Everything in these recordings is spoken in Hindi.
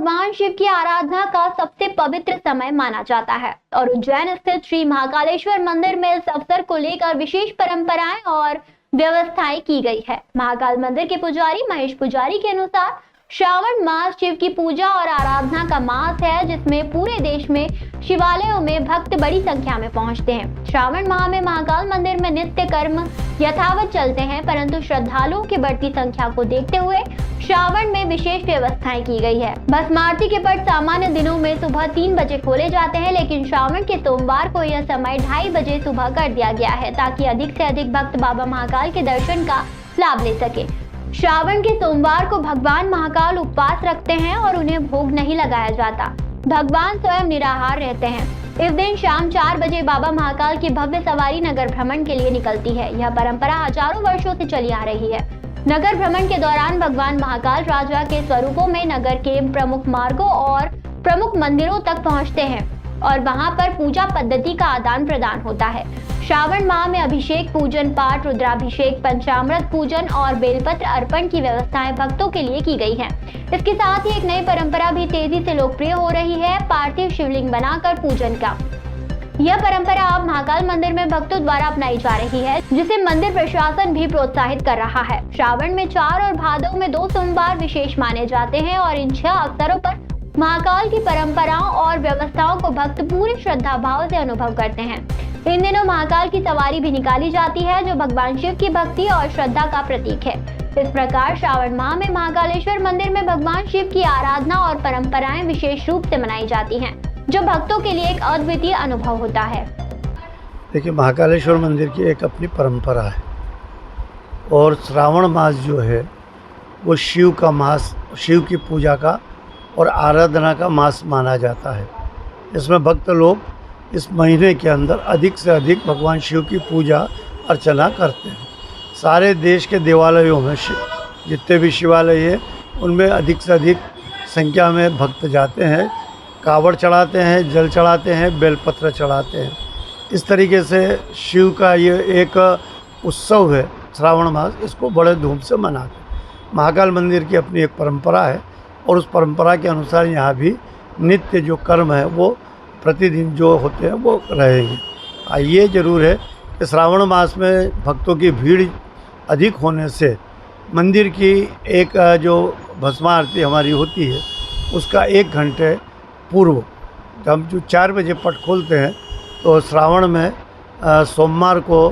भगवान शिव की आराधना का सबसे पवित्र समय माना जाता है और उज्जैन स्थित श्री महाकालेश्वर मंदिर में इस अवसर को लेकर विशेष परंपराएं और व्यवस्थाएं की गई है। महाकाल मंदिर के पुजारी महेश पुजारी के अनुसार श्रावण मास शिव की पूजा और आराधना का मास है, जिसमें पूरे देश में शिवालयों में भक्त बड़ी संख्या में पहुंचते हैं। श्रावण माह में महाकाल मंदिर में नित्य कर्म यथावत चलते हैं, परंतु श्रद्धालुओं की बढ़ती संख्या को देखते हुए श्रावण में विशेष व्यवस्थाएं की गई है। भस्म आरती के पट सामान्य दिनों में सुबह 3 बजे खोले जाते हैं, लेकिन श्रावण के सोमवार को यह समय 2:30 बजे सुबह कर दिया गया है, ताकि अधिक से अधिक भक्त बाबा महाकाल के दर्शन का लाभ ले सके। श्रावण के सोमवार को भगवान महाकाल उपवास रखते हैं और उन्हें भोग नहीं लगाया जाता। भगवान स्वयं निराहार रहते हैं। इस दिन शाम 4 बजे बाबा महाकाल की भव्य सवारी नगर भ्रमण के लिए निकलती है। यह परंपरा हजारों वर्षों से चली आ रही है। नगर भ्रमण के दौरान भगवान महाकाल राजा के स्वरूपों में नगर के प्रमुख मार्गों और प्रमुख मंदिरों तक पहुंचते हैं और वहां पर पूजा पद्धति का आदान प्रदान होता है। श्रावण माह में अभिषेक, पूजन पाठ, रुद्राभिषेक, पंचामृत पूजन और बेलपत्र अर्पण की व्यवस्थाएं भक्तों के लिए की गई हैं। इसके साथ ही एक नई परंपरा भी तेजी से लोकप्रिय हो रही है, पार्थिव शिवलिंग बनाकर पूजन का। यह परंपरा अब महाकाल मंदिर में भक्तों द्वारा अपनाई जा रही है, जिसे मंदिर प्रशासन भी प्रोत्साहित कर रहा है। श्रावण में 4 और भादौ में 2 सोमवार विशेष माने जाते हैं और इन 6 अवसरों पर महाकाल की परंपराओं और व्यवस्थाओं को भक्त पूरी श्रद्धा भाव से अनुभव करते हैं। इन दिनों महाकाल की सवारी भी निकाली जाती है, जो भगवान शिव की भक्ति और श्रद्धा का प्रतीक है। इस प्रकार श्रावण माह में महाकालेश्वर मंदिर में भगवान शिव की आराधना और परंपराएं विशेष रूप से मनाई जाती हैं, जो भक्तों के लिए एक अद्वितीय अनुभव होता है। देखिए, महाकालेश्वर मंदिर की एक अपनी परंपरा है और श्रावण मास जो है वो शिव का मास, शिव की पूजा का और आराधना का मास माना जाता है। इसमें भक्त लोग इस महीने के अंदर अधिक से अधिक भगवान शिव की पूजा अर्चना करते हैं। सारे देश के देवालयों में जितने भी शिवालय हैं उनमें अधिक से अधिक संख्या में भक्त जाते हैं, कावड़ चढ़ाते हैं, जल चढ़ाते हैं, बेलपत्र चढ़ाते हैं। इस तरीके से शिव का ये एक उत्सव है श्रावण मास, इसको बड़े धूम से मनाते हैं। महाकाल मंदिर की अपनी एक परंपरा है और उस परंपरा के अनुसार यहाँ भी नित्य जो कर्म है वो प्रतिदिन जो होते हैं वो रहेंगे। ये जरूर है कि श्रावण मास में भक्तों की भीड़ अधिक होने से मंदिर की एक जो भस्म आरती हमारी होती है उसका 1 घंटे पूर्व, हम जो 4 बजे पट खोलते हैं तो श्रावण में सोमवार को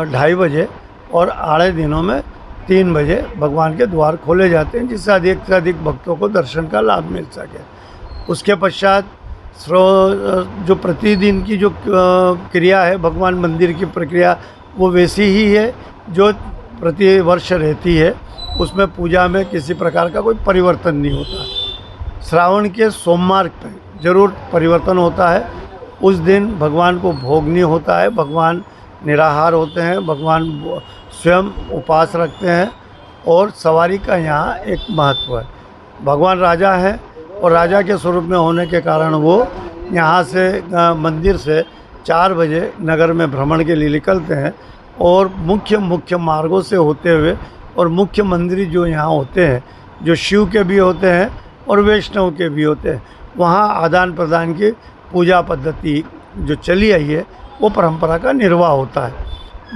2:30 बजे और आड़े दिनों में 3 बजे भगवान के द्वार खोले जाते हैं, जिससे अधिक से अधिक भक्तों को दर्शन का लाभ मिल सके। उसके पश्चात जो प्रतिदिन की जो क्रिया है, भगवान मंदिर की प्रक्रिया वो वैसी ही है जो प्रति वर्ष रहती है। उसमें पूजा में किसी प्रकार का कोई परिवर्तन नहीं होता। श्रावण के सोमवार पर जरूर परिवर्तन होता है। उस दिन भगवान को भोग नहीं होता है, भगवान निराहार होते हैं, भगवान स्वयं उपवास रखते हैं और सवारी का यहाँ एक महत्व है। भगवान राजा हैं और राजा के स्वरूप में होने के कारण वो यहाँ से मंदिर से 4 बजे नगर में भ्रमण के लिए निकलते हैं और मुख्य मार्गों से होते हुए और मुख्य मंदिर जो यहाँ होते हैं, जो शिव के भी होते हैं और वैष्णव के भी होते हैं, वहाँ आदान प्रदान की पूजा पद्धति जो चली आई है वो परंपरा का निर्वाह होता है।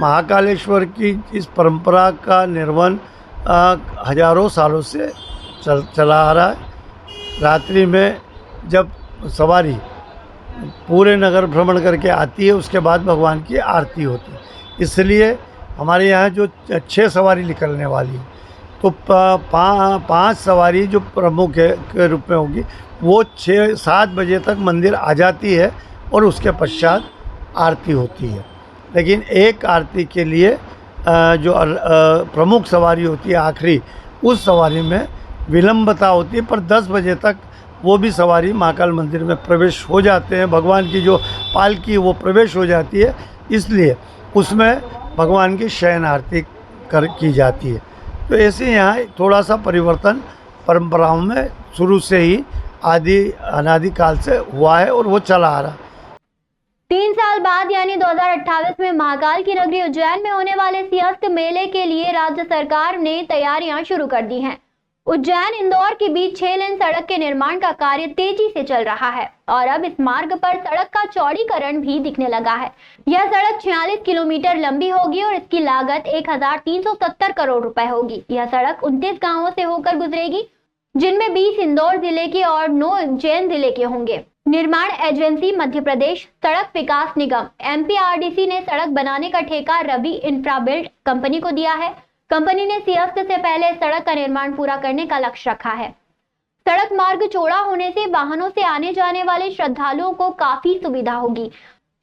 महाकालेश्वर की इस परंपरा का निर्वहन हजारों सालों से चला आ रहा है। रात्रि में जब सवारी पूरे नगर भ्रमण करके आती है उसके बाद भगवान की आरती होती है। इसलिए हमारे यहाँ जो 6 सवारी निकलने वाली है तो 5 सवारी जो प्रमुख है के रूप में होगी वो 6-7 बजे तक मंदिर आ जाती है और उसके पश्चात आरती होती है। लेकिन एक आरती के लिए जो प्रमुख सवारी होती है आखिरी, उस सवारी में विलंबता होती है, पर 10 बजे तक वो भी सवारी महाकाल मंदिर में प्रवेश हो जाते हैं। भगवान की जो पालकी वो प्रवेश हो जाती है, इसलिए उसमें भगवान की शयन आरती की जाती है। तो ऐसे यहाँ थोड़ा सा परिवर्तन परंपराओं में शुरू से ही अनादिकाल से हुआ है और वो चला आ रहा है। 3 साल बाद यानी 2028 में महाकाल की नगरी उज्जैन में होने वाले सिंहस्थ मेले के लिए राज्य सरकार ने तैयारियां शुरू कर दी हैं। उज्जैन इंदौर के बीच 6 लेन सड़क के निर्माण का कार्य तेजी से चल रहा है और अब इस मार्ग पर सड़क का चौड़ीकरण भी दिखने लगा है। यह सड़क 46 किलोमीटर लंबी होगी और इसकी लागत 1370 करोड़ रुपए होगी। यह सड़क 29 गांवों से होकर गुजरेगी, जिनमें 20 इंदौर जिले के और 9 उज्जैन जिले के होंगे। निर्माण एजेंसी मध्य प्रदेश सड़क विकास निगम MPRDC ने सड़क बनाने का ठेका रवि इंफ्राबिल्ड कंपनी को दिया है। कंपनी ने सियास्त से पहले सड़क का निर्माण पूरा करने का लक्ष्य रखा है। सड़क मार्ग चौड़ा होने से वाहनों से आने जाने वाले श्रद्धालुओं को काफी सुविधा होगी।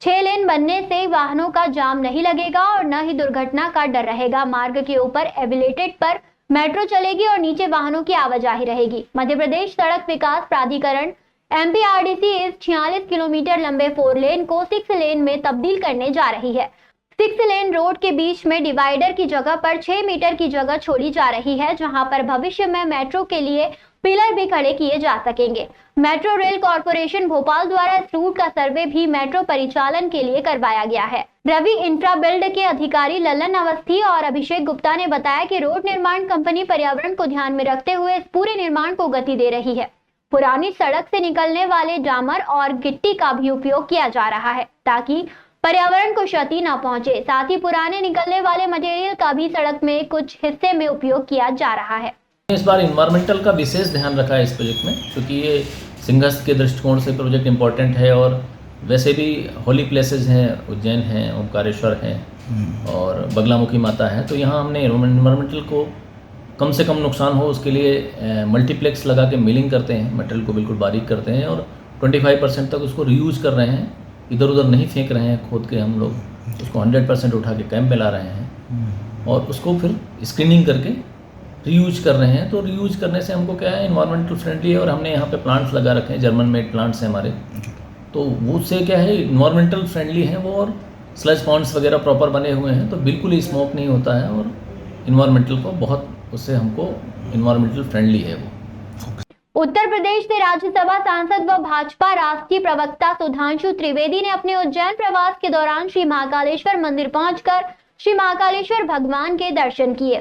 6 लेन बनने से वाहनों का जाम नहीं लगेगा और न ही दुर्घटना का डर रहेगा। मार्ग के ऊपर एलिवेटेड पर मेट्रो चलेगी और नीचे वाहनों की आवाजाही रहेगी। मध्य प्रदेश सड़क विकास प्राधिकरण MPRDC इस 46 किलोमीटर लंबे 4 लेन को 6 लेन में तब्दील करने जा रही है। 6 लेन रोड के बीच में डिवाइडर की जगह पर 6 मीटर की जगह छोड़ी जा रही है, जहां पर भविष्य में मेट्रो के लिए पिलर भी खड़े किए जा सकेंगे। मेट्रो रेल कॉर्पोरेशन भोपाल द्वारा इस रूट का सर्वे भी मेट्रो परिचालन के लिए करवाया गया है। रवि इंफ्राबिल्ड के अधिकारी ललन अवस्थी और अभिषेक गुप्ता ने बताया कि रोड निर्माण कंपनी पर्यावरण को ध्यान में रखते हुए इस पूरे निर्माण को गति दे रही है। पुरानी सड़क से निकलने वाले डामर और गिट्टी का भी उपयोग किया जा रहा है ताकि पर्यावरण को क्षति न पहुंचे। साथ ही पुराने निकलने वाले मटेरियल का भी सड़क में कुछ हिस्से में उपयोग किया जा रहा है। इस बार इन्वायरमेंटल का विशेष ध्यान रखा है इस प्रोजेक्ट में, क्योंकि ये सिंहस्थ के दृष्टिकोण से प्रोजेक्ट इम्पोर्टेंट है और वैसे भी होली प्लेसेस हैं, उज्जैन हैं, ओमकारेश्वर हैं और बगलामुखी माता है, तो यहाँ हमने इन्वायरमेंटल को कम से कम नुकसान हो उसके लिए मल्टीप्लेक्स लगा के मिलिंग करते हैं, मटेरियल को बिल्कुल बारीक करते हैं और 25% तक उसको रीयूज कर रहे हैं। इधर उधर नहीं फेंक रहे हैं, खोद के हम लोग उसको 100% उठा के कैंप में ला रहे हैं और उसको फिर स्क्रीनिंग करके रीयूज कर रहे हैं। तो रीयूज करने से हमको क्या है, इन्वायरमेंटल फ्रेंडली है और हमने यहाँ पे प्लांट्स लगा रखे हैं, जर्मन मेड प्लांट्स हैं हमारे, तो वो उससे क्या है इन्वायरमेंटल फ्रेंडली हैं वो और स्लज पॉन्ड्स वगैरह प्रॉपर बने हुए हैं, तो बिल्कुल ही स्मोक नहीं होता है और इन्वायरमेंटल को बहुत उससे हमको इन्वायरमेंटल फ्रेंडली है वो। उत्तर प्रदेश से राज्यसभा सांसद व भाजपा राष्ट्रीय प्रवक्ता सुधांशु त्रिवेदी ने अपने उज्जैन प्रवास के दौरान श्री महाकालेश्वर मंदिर पहुंचकर श्री महाकालेश्वर भगवान के दर्शन किए।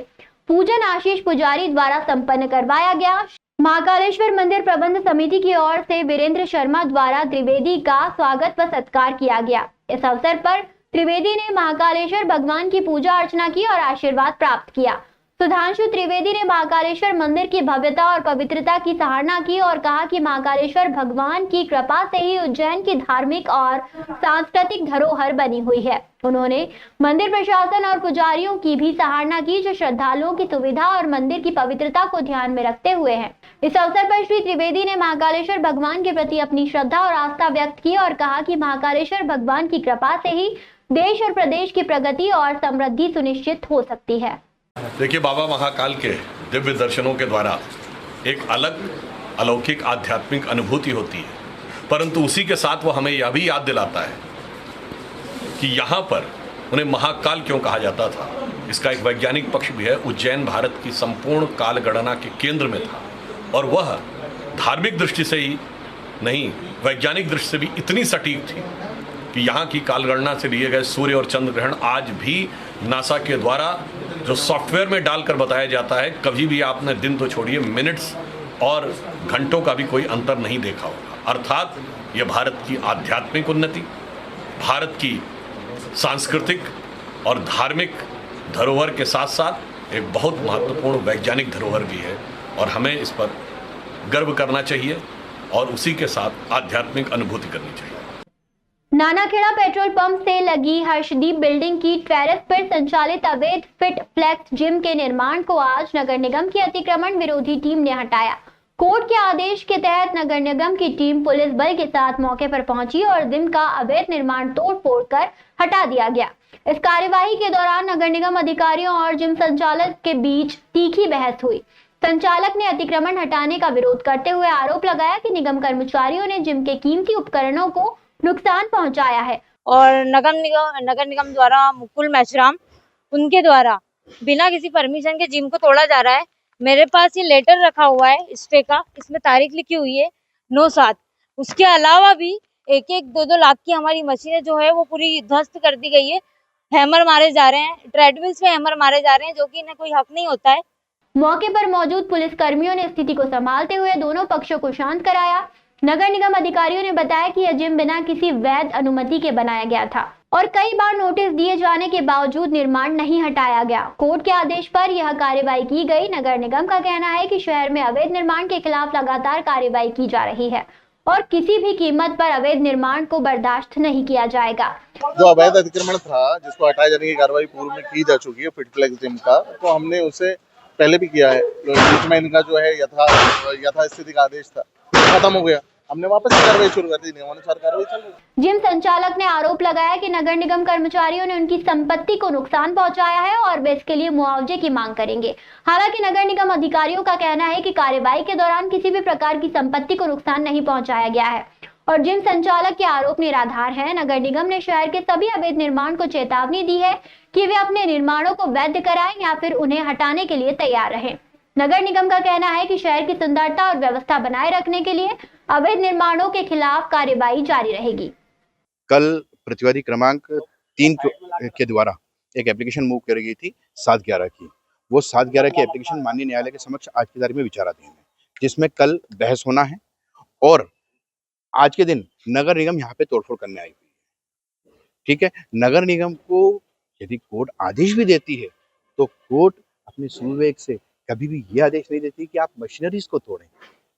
पूजन आशीष पुजारी द्वारा संपन्न करवाया गया। महाकालेश्वर मंदिर प्रबंध समिति की ओर से वीरेंद्र शर्मा द्वारा त्रिवेदी का स्वागत व सत्कार किया गया। इस अवसर पर त्रिवेदी ने महाकालेश्वर भगवान की पूजा अर्चना की और आशीर्वाद प्राप्त किया। सुधांशु त्रिवेदी ने महाकालेश्वर मंदिर की भव्यता और पवित्रता की सराहना की और कहा कि महाकालेश्वर भगवान की कृपा से ही उज्जैन की धार्मिक और सांस्कृतिक धरोहर बनी हुई है। उन्होंने मंदिर प्रशासन और पुजारियों की भी सराहना की, जो श्रद्धालुओं की सुविधा और मंदिर की पवित्रता को ध्यान में रखते हुए हैं। इस अवसर पर श्री त्रिवेदी ने महाकालेश्वर भगवान के प्रति अपनी श्रद्धा और आस्था व्यक्त की और कहा कि महाकालेश्वर भगवान की कृपा से ही देश और प्रदेश की प्रगति और समृद्धि सुनिश्चित हो सकती है। देखिए, बाबा महाकाल के दिव्य दर्शनों के द्वारा एक अलग अलौकिक आध्यात्मिक अनुभूति होती है, परंतु उसी के साथ वो हमें यह भी याद दिलाता है कि यहाँ पर उन्हें महाकाल क्यों कहा जाता था। इसका एक वैज्ञानिक पक्ष भी है। उज्जैन भारत की संपूर्ण काल गणना के केंद्र में था और वह धार्मिक दृष्टि से ही नहीं, वैज्ञानिक दृष्टि से भी इतनी सटीक थी कि यहाँ की काल गणना से लिए गए सूर्य और चंद्र ग्रहण आज भी नासा के द्वारा जो सॉफ्टवेयर में डालकर बताया जाता है, कभी भी आपने दिन तो छोड़िए मिनट्स और घंटों का भी कोई अंतर नहीं देखा होगा। अर्थात ये भारत की आध्यात्मिक उन्नति, भारत की सांस्कृतिक और धार्मिक धरोहर के साथ साथ एक बहुत महत्वपूर्ण वैज्ञानिक धरोहर भी है और हमें इस पर गर्व करना चाहिए और उसी के साथ आध्यात्मिक अनुभूति करनी चाहिए। नानाखेड़ा पेट्रोल पंप से लगी हर्षदीप बिल्डिंग की टेरेस पर संचालित अवैध फिट फ्लेक्स जिम के निर्माण को आज नगर निगम की अतिक्रमण विरोधी टीम ने हटाया। कोर्ट के आदेश के तहत नगर निगम की टीम पुलिस बल के साथ मौके पर पहुंची और जिम का अवैध निर्माण तोड़-फोड़ कर हटा दिया गया। इस कार्यवाही के दौरान नगर निगम अधिकारियों और जिम संचालक के बीच तीखी बहस हुई। संचालक ने अतिक्रमण हटाने का विरोध करते हुए आरोप लगाया कि निगम कर्मचारियों ने जिम के कीमती उपकरणों को नुकसान पहुंचाया है और नगर निगम द्वारा मुकुल मैचराम उनके द्वारा बिना किसी परमिशन के जिम को तोड़ा जा रहा है। मेरे पास ये लेटर रखा हुआ है स्टे का, इसमें तारीख लिखी हुई है 9/7। उसके अलावा भी 1-2 लाख की हमारी मशीनें जो है वो पूरी ध्वस्त कर दी गई है। हैमर मारे जा रहे हैं, ट्रेडमिल्स पे हैमर मारे जा रहे हैं, जो कि इन्हें कोई हक नहीं होता है। मौके पर मौजूद पुलिस कर्मियों ने स्थिति को संभालते हुए दोनों पक्षों को शांत कराया। नगर निगम अधिकारियों ने बताया कि यह जिम बिना किसी वैध अनुमति के बनाया गया था और कई बार नोटिस दिए जाने के बावजूद निर्माण नहीं हटाया गया। कोर्ट के आदेश पर यह कार्रवाई की गई। नगर निगम का कहना है कि शहर में अवैध निर्माण के खिलाफ लगातार कार्रवाई की जा रही है और किसी भी कीमत पर अवैध निर्माण को बर्दाश्त नहीं किया जाएगा। जो अवैध अतिक्रमण था जिसको हटाए जाने की कार्रवाई पूर्व में की जा चुकी है फिटफ्लेक्स जिम का, तो हमने उसे पहले भी किया है। बीच में इनका जो है यथास्थिति का आदेश था, खत्म हो गया, हमने वापस कार्रवाई शुरू कर दी। नियमानुसार कार्रवाई चल रही है। जिम संचालक ने आरोप लगाया कि नगर निगम कर्मचारियों ने उनकी संपत्ति को नुकसान पहुंचाया है और वे इसके लिए मुआवजे की मांग करेंगे। हालांकि नगर निगम अधिकारियों का कहना है कि कार्रवाई के दौरान किसी भी प्रकार की संपत्ति को नुकसान नहीं पहुंचाया गया है और जिम संचालक के आरोप निराधार है। नगर निगम ने शहर के सभी अवैध निर्माण को चेतावनी दी है कि वे अपने निर्माणों को वैध कराएं या फिर उन्हें हटाने के लिए तैयार रहें। नगर निगम का कहना है कि शहर की सुंदरता और व्यवस्था बनाए रखने के लिए अवैध निर्माणों के खिलाफ कार्रवाई जारी रहेगी। कल प्रतिवादी क्रमांक 3 के द्वारा एक एप्लीकेशन मूव करी गई थी 7/11 की। वो 7/11 की एप्लीकेशन माननीय न्यायालय के समक्ष आज की तारीख में विचाराधीन है, जिसमें कल बहस होना है और आज के दिन नगर निगम यहाँ पे तोड़फोड़ करने आई हुई है। ठीक है, नगर निगम को यदि कोर्ट आदेश भी देती है तो कोर्ट अपने सुविवेक से कभी भी ये आदेश नहीं देती कि आप मशीनरीज को तोड़ें।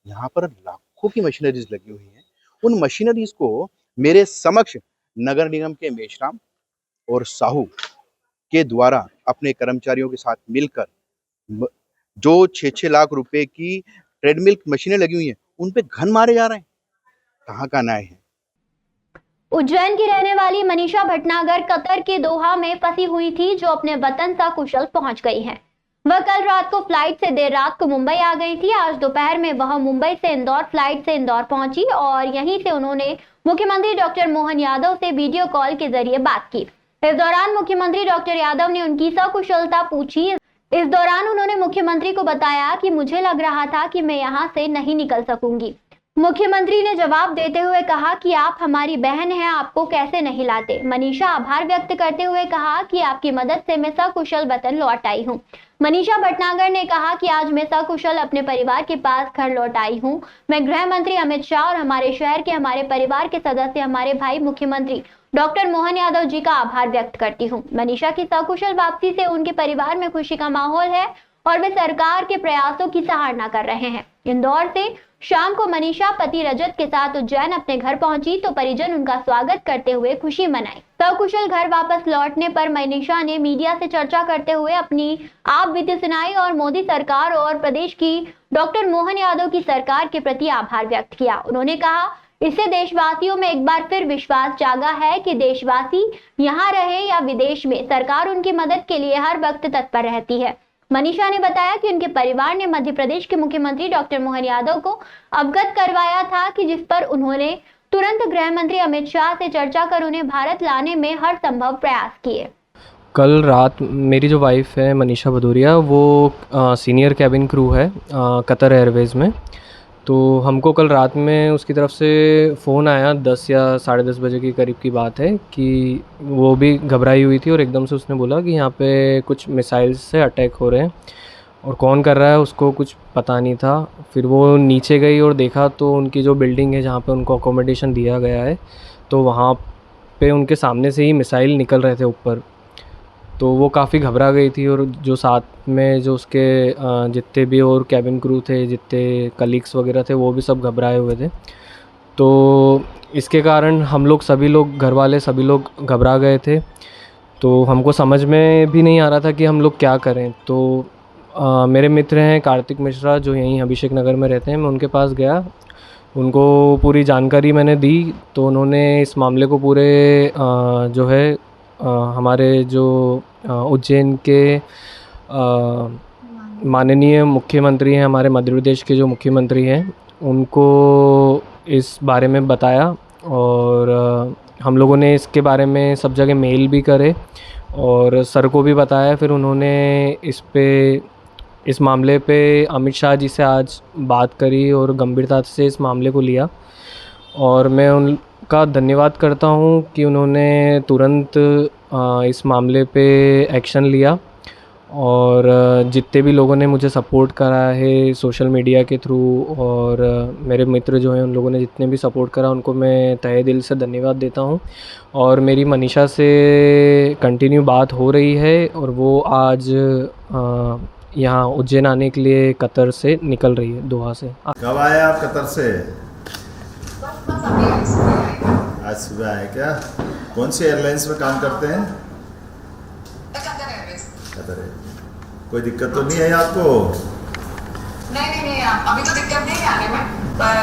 यहाँ पर लाखों की मशीनरीज लगी हुई हैं। उन मशीनरीज को मेरे समक्ष नगर निगम के मेशराम और साहू के द्वारा अपने कर्मचारियों के साथ मिलकर जो 6-6 लाख रुपए की ट्रेडमिल मशीनें लगी हुई हैं उन पे घन मारे जा रहे हैं। कहाँ का न्याय है? उज्जैन की रहने वाली मनीषा भटनागर कतर के दोहा में फंसी हुई थी, जो अपने वतन सकुशल पहुंच गई हैं। वह कल रात को फ्लाइट से देर रात को मुंबई आ गई थी। आज दोपहर में वह मुंबई से इंदौर फ्लाइट से इंदौर पहुंची और यहीं से उन्होंने मुख्यमंत्री डॉक्टर मोहन यादव से वीडियो कॉल के जरिए बात की। इस दौरान मुख्यमंत्री डॉक्टर यादव ने उनकी सकुशलता पूछी। इस दौरान उन्होंने मुख्यमंत्री को बताया कि मुझे लग रहा था कि मैं यहाँ से नहीं निकल सकूंगी। मुख्यमंत्री ने जवाब देते हुए कहा कि आप हमारी बहन हैं, आपको कैसे नहीं लाते। मनीषा आभार व्यक्त करते हुए कहा कि आपकी मदद से मैं सकुशल वतन लौट आई हूँ। मनीषा भटनागर ने कहा कि आज मैं सकुशल अपने परिवार के पास घर लौट आई हूँ। मैं गृह मंत्री अमित शाह और हमारे शहर के हमारे परिवार के सदस्य हमारे भाई मुख्यमंत्री डॉक्टर मोहन यादव जी का आभार व्यक्त करती हूँ। मनीषा की सकुशल वापसी से उनके परिवार में खुशी का माहौल है और वे सरकार के प्रयासों की सराहना कर रहे हैं। इंदौर से शाम को मनीषा पति रजत के साथ उज्जैन अपने घर पहुंची तो परिजन उनका स्वागत करते हुए खुशी मनाई। सकुशल घर वापस लौटने पर मनीषा ने मीडिया से चर्चा करते हुए अपनी आप बीती सुनाई और मोदी सरकार और प्रदेश की डॉक्टर मोहन यादव की सरकार के प्रति आभार व्यक्त किया। उन्होंने कहा, इससे देशवासियों में एक बार फिर विश्वास जागा है कि देशवासी यहाँ रहे या विदेश में, सरकार उनकी मदद के लिए हर वक्त तत्पर रहती है। मनीषा ने बताया कि उनके परिवार ने मध्य प्रदेश के मुख्यमंत्री डॉक्टर मोहन यादव को अवगत करवाया था कि जिस पर उन्होंने तुरंत गृह मंत्री अमित शाह से चर्चा कर उन्हें भारत लाने में हर संभव प्रयास किए। कल रात मेरी जो वाइफ है मनीषा भदौरिया, वो सीनियर कैबिन क्रू है कतर एयरवेज़ में। तो हमको कल रात में उसकी तरफ से फ़ोन आया 10 या 10:30 बजे के करीब की बात है कि वो भी घबराई हुई थी और एकदम से उसने बोला कि यहाँ पे कुछ मिसाइल्स से अटैक हो रहे हैं और कौन कर रहा है उसको कुछ पता नहीं था। फिर वो नीचे गई और देखा तो उनकी जो बिल्डिंग है जहाँ पे उनको अकोमोडेशन दिया गया है, तो वहाँ पे उनके सामने से ही मिसाइल निकल रहे थे ऊपर। तो वो काफ़ी घबरा गई थी और जो साथ में जो उसके जितने भी और कैबिन क्रू थे, जितने कलीग्स वगैरह थे, वो भी सब घबराए हुए थे। तो इसके कारण हम लोग सभी लोग घर वाले सभी लोग घबरा गए थे। तो हमको समझ में भी नहीं आ रहा था कि हम लोग क्या करें। तो मेरे मित्र हैं कार्तिक मिश्रा जो यहीं अभिषेक नगर में रहते हैं, मैं उनके पास गया, उनको पूरी जानकारी मैंने दी। तो उन्होंने इस मामले को पूरे जो है हमारे जो उज्जैन के माननीय मुख्यमंत्री हैं, हमारे मध्य प्रदेश के जो मुख्यमंत्री हैं, उनको इस बारे में बताया और हम लोगों ने इसके बारे में सब जगह मेल भी करे और सर को भी बताया। फिर उन्होंने इस मामले पे अमित शाह जी से आज बात करी और गंभीरता से इस मामले को लिया और मैं उनका धन्यवाद करता हूँ कि उन्होंने तुरंत इस मामले पे एक्शन लिया और जितने भी लोगों ने मुझे सपोर्ट करा है सोशल मीडिया के थ्रू और मेरे मित्र जो हैं उन लोगों ने जितने भी सपोर्ट करा उनको मैं तहे दिल से धन्यवाद देता हूँ। और मेरी मनीषा से कंटिन्यू बात हो रही है और वो आज यहाँ उज्जैन आने के लिए कतर से निकल रही है, दोहा से। कब आए आप कतर से? आज सुबह आए क्या? कौन सी एयरलाइंस में काम करते हैं? कतर है। कोई दिक्कत तो नहीं है आपको? नहीं अभी तो दिक्कत नहीं है आने में, पर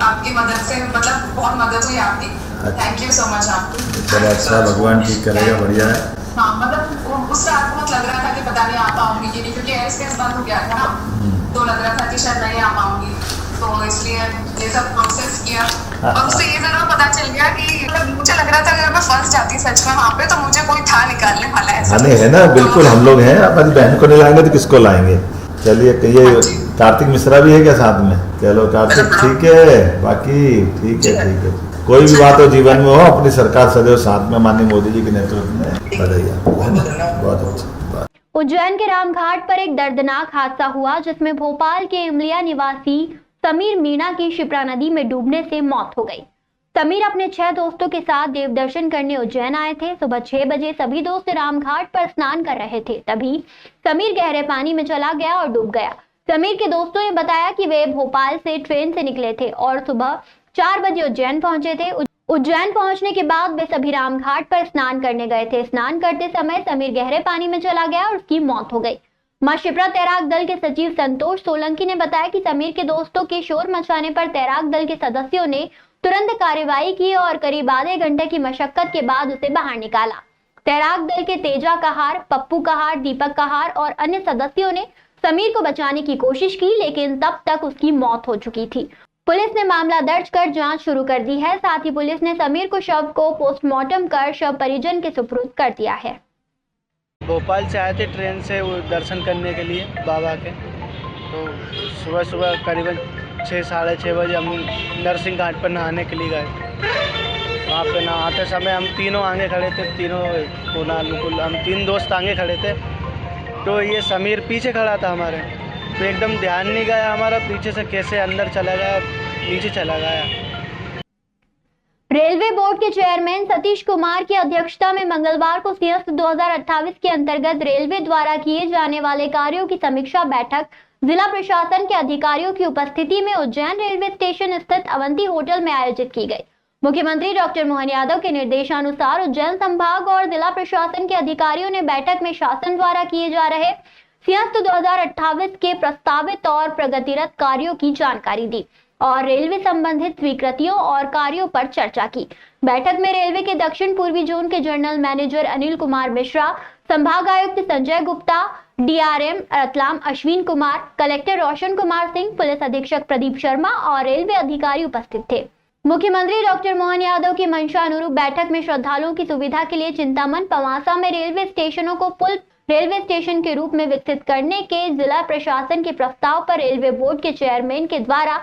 आपकी मदद से मतलब बहुत मदद हुई आपकी। थैंक यू सो मच आपको। चलो अच्छा, भगवान ठीक करेगा, बढ़िया है। हाँ मतलब उस रात को लग रहा था कि पता नहीं आ पाऊंगी कि नहीं, क्योंकि एयर स्पेस बंद हो गया था ना, तो लग रहा था कि शायद नहीं आ पाऊंगी, तो इसलिए ये सब प्रोसेस किया। और उससे ये जरूर पता चल गया कि मतलब मुझे लग रहा था अगर मैं फंस जाती सच में वहाँ पे तो मुझे कोई था निकालने वाला है। हाँ नहीं है ना, बिल्कुल हम लोग हैं। अपनी बहन को नहीं लाएंगे तो किसको लाएंगे? चलिए कहिए, कार्तिक मिश्रा भी है क्या साथ में? चलो कार्तिक ठीक है, बाकी ठीक है। कोई भी बात हो जीवन में हो, अपनी सरकार सदैव साथ में, माननीय मोदी जी के नेतृत्व में बढ़िया, बहुत अच्छा। उज्जैन के रामघाट पर एक दर्दनाक हादसा हुआ जिसमें भोपाल के इमलिया निवासी समीर मीणा की शिप्रा नदी में डूबने से मौत हो गई। समीर अपने 6 दोस्तों के साथ देव दर्शन करने उज्जैन आए थे। सुबह 6 बजे सभी दोस्त रामघाट पर स्नान कर रहे थे, तभी समीर गहरे पानी में चला गया और डूब गया। समीर के दोस्तों ने बताया कि वे भोपाल से ट्रेन से निकले थे और सुबह 4 बजे उज्जैन पहुंचे थे। उज्जैन पहुंचने के बाद वे सभी रामघाट पर स्नान करने गए थे। स्नान करते समय समीर गहरे पानी में चला गया और उसकी मौत हो गई। मां शिप्रा तैराक दल के सचिव संतोष सोलंकी ने बताया कि समीर के दोस्तों के शोर मचाने पर तैराक दल के सदस्यों ने तुरंत कार्रवाई की और करीब आधे घंटे की मशक्कत के बाद उसे बाहर निकाला। तैराक दल के तेजा कहार, पप्पू कहार, दीपक कहार और अन्य सदस्यों ने समीर को बचाने की कोशिश की, लेकिन तब तक उसकी मौत हो चुकी थी। पुलिस ने मामला दर्ज कर जांच शुरू कर दी है। साथ ही पुलिस ने समीर को शव को पोस्टमार्टम कर शव परिजन के सुपुर्द कर दिया है। भोपाल से आए थे ट्रेन से दर्शन करने के लिए बाबा के, तो सुबह करीबन 6 साढ़े 6 बजे हम नरसिंह घाट पर नहाने के लिए गए। वहाँ पे नहाते समय हम तीनों आगे खड़े थे, तीनों कुणाल मुकुल, हम 3 दोस्त आगे खड़े थे, तो ये समीर पीछे खड़ा था हमारे, तो एकदम ध्यान नहीं गया हमारा, पीछे से कैसे अंदर चला गया, नीचे चला गया। रेलवे बोर्ड के चेयरमैन सतीश कुमार की अध्यक्षता में मंगलवार को सिंहस्थ 2028 के अंतर्गत रेलवे द्वारा किए जाने वाले कार्यों की समीक्षा बैठक जिला प्रशासन के अधिकारियों की उपस्थिति में उज्जैन रेलवे स्टेशन स्थित अवंती होटल में आयोजित की गई। मुख्यमंत्री डॉक्टर मोहन यादव के निर्देशानुसार उज्जैन संभाग और जिला प्रशासन के अधिकारियों ने बैठक में शासन द्वारा किए जा रहे सिंहस्थ 2028 के प्रस्तावित और प्रगतिरत कार्यों की जानकारी दी और रेलवे संबंधित स्वीकृतियों और कार्यों पर चर्चा की। बैठक में रेलवे के दक्षिण पूर्वी जोन के जनरल मैनेजर अनिल कुमार मिश्रा, संभाग आयुक्त Sanjay Gupta, DRM Ratlam Ashwin Kumar, collector Roshan Kumar Singh, police अधीक्षक प्रदीप शर्मा और रेलवे अधिकारी उपस्थित थे। मुख्यमंत्री डॉक्टर मोहन यादव की मंशा अनुरूप बैठक में श्रद्धालुओं की सुविधा के लिए चिंतामन पवासा में रेलवे स्टेशनों को पुल रेलवे स्टेशन के रूप में विकसित करने के जिला प्रशासन के प्रस्ताव पर रेलवे बोर्ड के चेयरमैन के द्वारा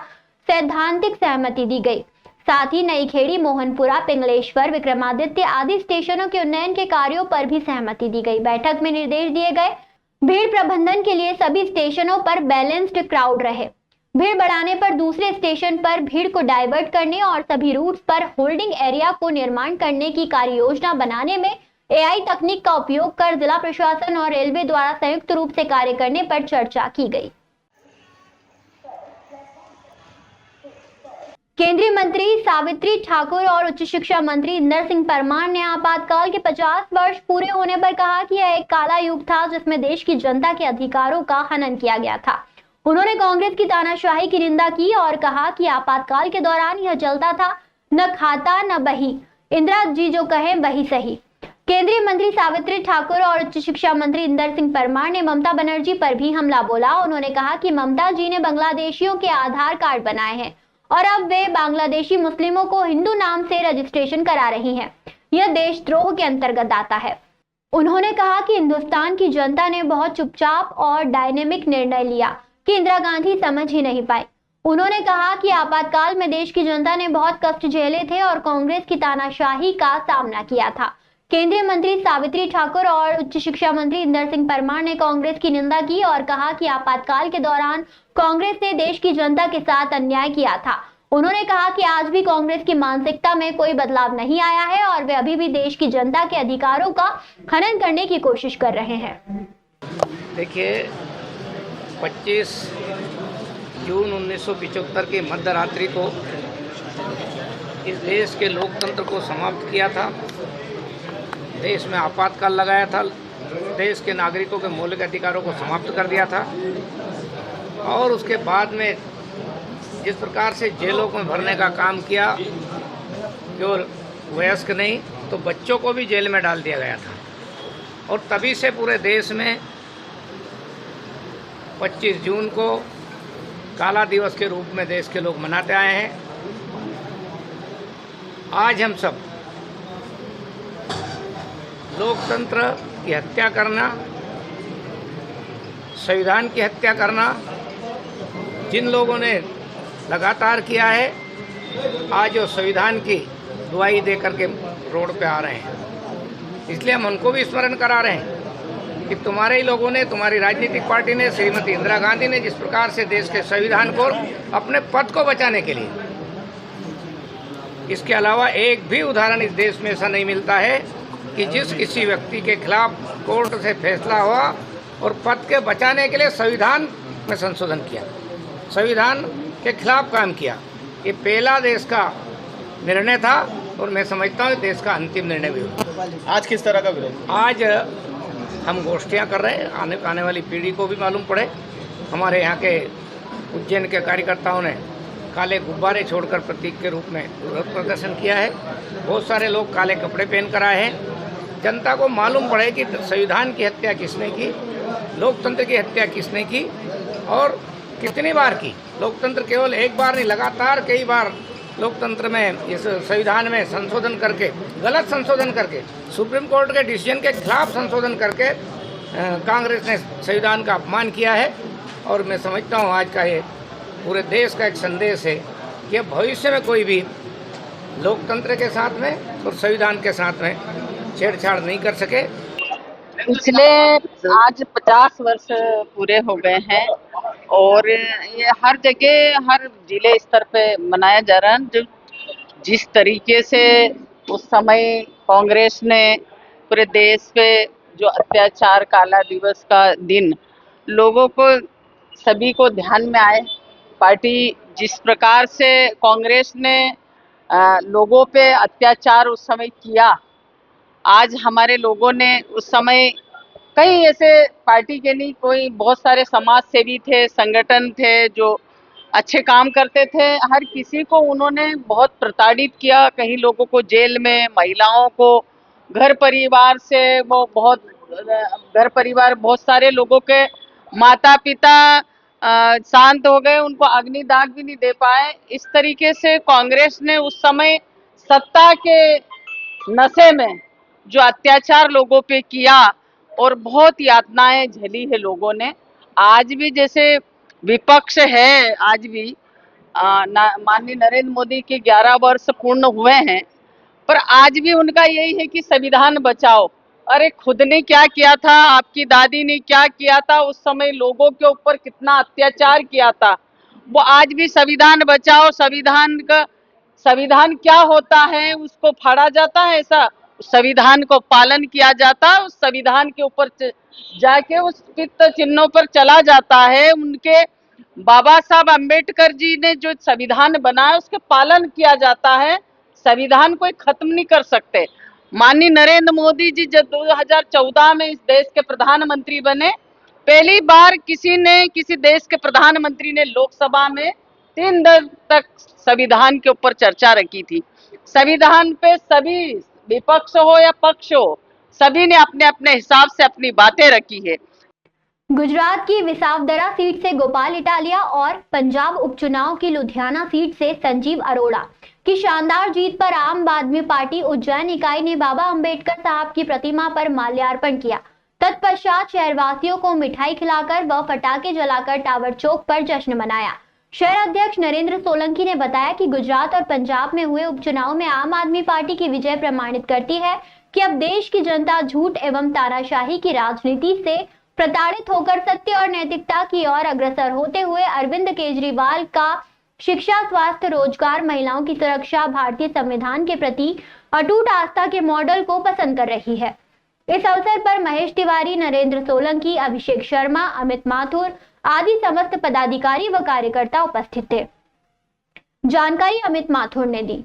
सैद्धांतिक सहमति दी गई। साथ ही नई खेड़ी, मोहनपुरा, पिंगलेश्वर, विक्रमादित्य आदि स्टेशनों के उन्नयन के कार्यों पर भी सहमति दी गई। बैठक में निर्देश दिए गए भीड़ प्रबंधन के लिए सभी स्टेशनों पर बैलेंस्ड क्राउड रहे, भीड़ बढ़ाने पर दूसरे स्टेशन पर भीड़ को डाइवर्ट करने और सभी रूट्स पर होल्डिंग एरिया को निर्माण करने की कार्य योजना बनाने में एआई तकनीक का उपयोग कर जिला प्रशासन और रेलवे द्वारा संयुक्त रूप से कार्य करने पर चर्चा की गई। केंद्रीय मंत्री सावित्री ठाकुर और उच्च शिक्षा मंत्री इंदर सिंह परमार ने आपातकाल के 50 वर्ष पूरे होने पर कहा कि यह एक काला युग था जिसमें देश की जनता के अधिकारों का हनन किया गया था। उन्होंने कांग्रेस की तानाशाही की निंदा की और कहा कि आपातकाल के दौरान यह चलता था, न खाता न बही, इंदिरा जी जो कहें वही सही। केंद्रीय मंत्री सावित्री ठाकुर और उच्च शिक्षा मंत्री इंदर सिंह परमार ने ममता बनर्जी पर भी हमला बोला। उन्होंने कहा कि ममता जी ने बांग्लादेशियों के आधार कार्ड बनाए हैं और अब वे बांग्लादेशी मुस्लिमों को हिंदू नाम से रजिस्ट्रेशन करा रही हैं। यह देशद्रोह के अंतर्गत आता है। उन्होंने कहा कि हिंदुस्तान की जनता ने बहुत चुपचाप और डायनेमिक निर्णय लिया कि इंदिरा गांधी समझ ही नहीं पाई। उन्होंने कहा कि आपातकाल में देश की जनता ने बहुत कष्ट झेले थे और कांग्रेस की तानाशाही का सामना किया था। केंद्रीय मंत्री सावित्री ठाकुर और उच्च शिक्षा मंत्री इंदर सिंह परमार ने कांग्रेस की निंदा की और कहा कि आपातकाल के दौरान कांग्रेस ने देश की जनता के साथ अन्याय किया था। उन्होंने कहा कि आज भी कांग्रेस की मानसिकता में कोई बदलाव नहीं आया है और वे अभी भी देश की जनता के अधिकारों का हनन करने की कोशिश कर रहे हैं। देखिए, 25 जून 1975 की मध्यरात्रि को इस देश के लोकतंत्र को समाप्त किया था। देश में आपातकाल लगाया था, देश के नागरिकों के मौलिक अधिकारों को समाप्त कर दिया था और उसके बाद में जिस प्रकार से जेलों को भरने का काम किया, केवल वयस्क नहीं तो बच्चों को भी जेल में डाल दिया गया था। और तभी से पूरे देश में 25 जून को काला दिवस के रूप में देश के लोग मनाते आए हैं। आज हम सब लोकतंत्र की हत्या करना, संविधान की हत्या करना जिन लोगों ने लगातार किया है, आज वो संविधान की दुहाई दे करके रोड पे आ रहे हैं। इसलिए हम उनको भी स्मरण करा रहे हैं कि तुम्हारे ही लोगों ने, तुम्हारी राजनीतिक पार्टी ने, श्रीमती इंदिरा गांधी ने जिस प्रकार से देश के संविधान को अपने पद को बचाने के लिए, इसके अलावा एक भी उदाहरण इस देश में ऐसा नहीं मिलता है कि जिस किसी व्यक्ति के खिलाफ कोर्ट से फैसला हुआ और पद के बचाने के लिए संविधान में संशोधन किया, संविधान के खिलाफ काम किया। ये पहला देश का निर्णय था और मैं समझता हूँ देश का अंतिम निर्णय भी होगा। आज किस तरह का विरोध? आज हम गोष्ठियाँ कर रहे हैं, आने वाली पीढ़ी को भी मालूम पड़े। हमारे यहाँ के उज्जैन के कार्यकर्ताओं ने काले गुब्बारे छोड़कर प्रतीक के रूप में विरोध प्रदर्शन किया है। बहुत सारे लोग काले कपड़े पहन कर आए हैं। जनता को मालूम पड़े कि संविधान की हत्या किसने की, लोकतंत्र की हत्या किसने की और कितनी बार की। लोकतंत्र केवल एक बार नहीं, लगातार कई बार लोकतंत्र में, इस संविधान में संशोधन करके, गलत संशोधन करके, सुप्रीम कोर्ट के डिसीजन के खिलाफ संशोधन करके कांग्रेस ने संविधान का अपमान किया है। और मैं समझता हूँ आज का ये पूरे देश का एक संदेश है कि भविष्य में कोई भी लोकतंत्र के साथ में और संविधान के साथ में छेड़छाड़ नहीं कर सके। पिछले आज 50 वर्ष पूरे हो गए हैं और ये हर जगह, हर जिले स्तर पे मनाया जा रहा है। जो जिस तरीके से उस समय कांग्रेस ने पूरे देश पे जो अत्याचार, काला दिवस का दिन लोगों को, सभी को ध्यान में आए। पार्टी जिस प्रकार से कांग्रेस ने लोगों पे अत्याचार उस समय किया, आज हमारे लोगों ने उस समय कई ऐसे पार्टी के नहीं, कोई बहुत सारे समाज सेवी थे, संगठन थे जो अच्छे काम करते थे, हर किसी को उन्होंने बहुत प्रताड़ित किया। कई लोगों को जेल में, महिलाओं को, घर परिवार से वो बहुत सारे लोगों के माता पिता शांत हो गए, उनको अग्निदाह भी नहीं दे पाए। इस तरीके से कांग्रेस ने उस समय सत्ता के नशे में जो अत्याचार लोगों पे किया और बहुत यातनाएं झेली है लोगों ने। आज भी जैसे विपक्ष है, आज भी माननीय नरेंद्र मोदी के 11 वर्ष पूर्ण हुए हैं, पर आज भी उनका यही है कि संविधान बचाओ। अरे खुद ने क्या किया था, आपकी दादी ने क्या किया था, उस समय लोगों के ऊपर कितना अत्याचार किया था, वो आज भी संविधान बचाओ। संविधान क्या होता है, उसको फाड़ा जाता है, ऐसा संविधान को पालन किया जाता है। उस संविधान के ऊपर जाके उस चित्त चिन्हों पर चला जाता है। उनके बाबा साहब अम्बेडकर जी ने जो संविधान बनाया उसके पालन किया जाता है। संविधान कोई खत्म नहीं कर सकते। माननीय नरेंद्र मोदी जी जब 2014 में इस देश के प्रधानमंत्री बने, पहली बार किसी देश के प्रधानमंत्री ने लोकसभा में 3 दिन तक संविधान के ऊपर चर्चा रखी थी। संविधान पे सभी, विपक्ष हो या पक्ष हो, सभी ने अपने अपने हिसाब से अपनी बातें रखी है। गुजरात की विसावदरा सीट से गोपाल इटालिया और पंजाब उपचुनाव की लुधियाना सीट से संजीव अरोड़ा की शानदार जीत पर आम आदमी पार्टी उज्जैन इकाई ने बाबा अंबेडकर साहब की प्रतिमा पर माल्यार्पण किया। तत्पश्चात शहरवासियों को मिठाई खिलाकर व पटाखे जलाकर टावर चौक पर जश्न मनाया। शहर अध्यक्ष नरेंद्र सोलंकी ने बताया कि गुजरात और पंजाब में हुए उपचुनाव में आम आदमी पार्टी की विजय प्रमाणित करती है कि अब देश की जनता झूठ एवं तानाशाही की राजनीति से प्रताड़ित होकर सत्य और नैतिकता की ओर अग्रसर होते हुए अरविंद केजरीवाल का शिक्षा, स्वास्थ्य, रोजगार, महिलाओं की सुरक्षा, भारतीय संविधान के प्रति अटूट आस्था के मॉडल को पसंद कर रही है। इस अवसर पर महेश तिवारी, नरेंद्र सोलंकी, अभिषेक शर्मा, अमित माथुर आदि समस्त पदाधिकारी व कार्यकर्ता उपस्थित थे। जानकारी अमित माथुर ने दी।